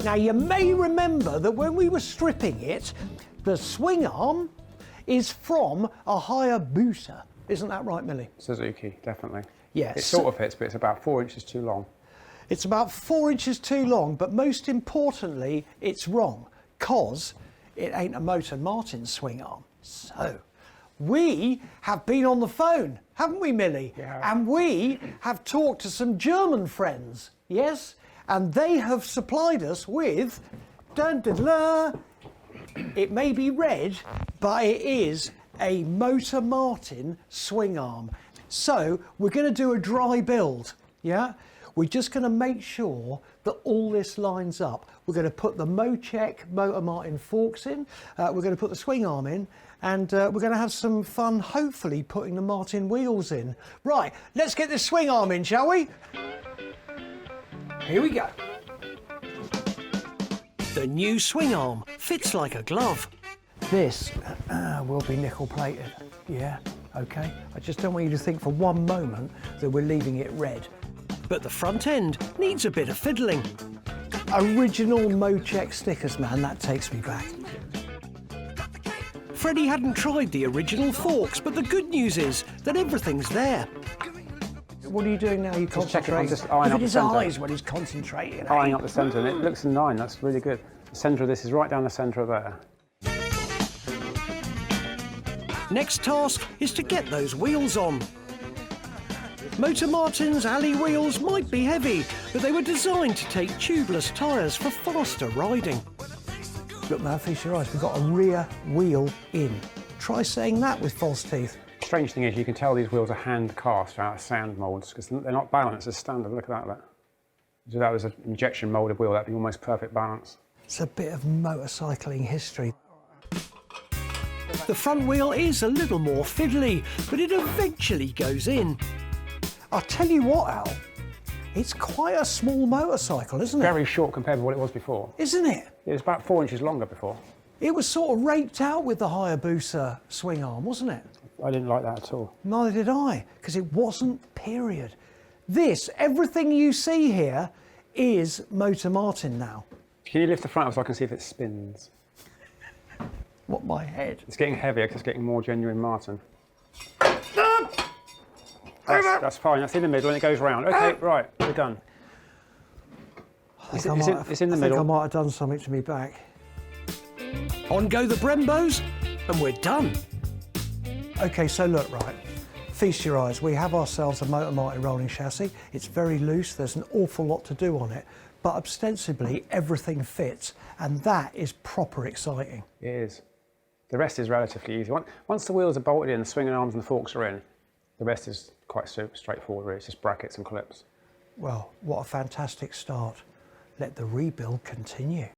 Now, you may remember that when we were stripping it, the swing arm is from a Hayabusa. Isn't that right, Millie? Suzuki, definitely. Yes. It sort of fits, but it's about 4 inches too long. It's about 4 inches too long, but most importantly, it's wrong, because it ain't a Moto Martin swing arm. So, we have been on the phone, haven't we, Millie? Yeah. And we have talked to some German friends, yes? And they have supplied us with, dun, dun, dun, it may be red, but it is a Moto Martin swing arm. So, we're going to do a dry build, yeah? We're just going to make sure that all this lines up. We're going to put the Mocheck Moto Martin forks in, we're going to put the swing arm in, and we're going to have some fun, hopefully, putting the Martin wheels in. Right, let's get this swing arm in, shall we? Here we go. The new swing arm fits like a glove. This will be nickel plated, yeah, okay. I just don't want you to think for one moment that we're leaving it red. But the front end needs a bit of fiddling. Original Mocheck stickers, man, that takes me back. Freddie hadn't tried the original forks, but the good news is that everything's there. What are you doing now? You concentrating? I'm just eyeing up the centre. Look at his eyes when he's concentrating. Eyeing up the centre, and it looks in line. That's really good. The centre of this is right down the centre of there. Next task is to get those wheels on. Moto Martin's alley wheels might be heavy, but they were designed to take tubeless tyres for faster riding. Look, man, feast your eyes, we've got a rear wheel in. Try saying that with false teeth. Strange thing is, you can tell these wheels are hand cast out of sand moulds because they're not balanced as standard. Look at that. If that was an injection moulded wheel, that'd be almost perfect balance. It's a bit of motorcycling history. The front wheel is a little more fiddly, but it eventually goes in. I'll tell you what, Al, it's quite a small motorcycle, isn't it? Very short compared to what it was before. Isn't it? It was about 4 inches longer before. It was sort of raped out with the Hayabusa swing arm, wasn't it? I didn't like that at all. Neither did I, because it wasn't, period. This, everything you see here, is Moto Martin now. Can you lift the front up so I can see if it spins? What, my head? It's getting heavier because it's getting more genuine Martin. That's fine, that's in the middle and it goes round. Okay, right, we're done. It's in the middle. I think I might have done something to me back. On go the Brembos, and we're done. Okay, so look, right, feast your eyes. We have ourselves a Moto Martin rolling chassis. It's very loose, there's an awful lot to do on it, but ostensibly everything fits, and that is proper exciting. It is. The rest is relatively easy. Once the wheels are bolted in, the swing arms and the forks are in, the rest is quite straightforward, really. It's just brackets and clips. Well, what a fantastic start. Let the rebuild continue.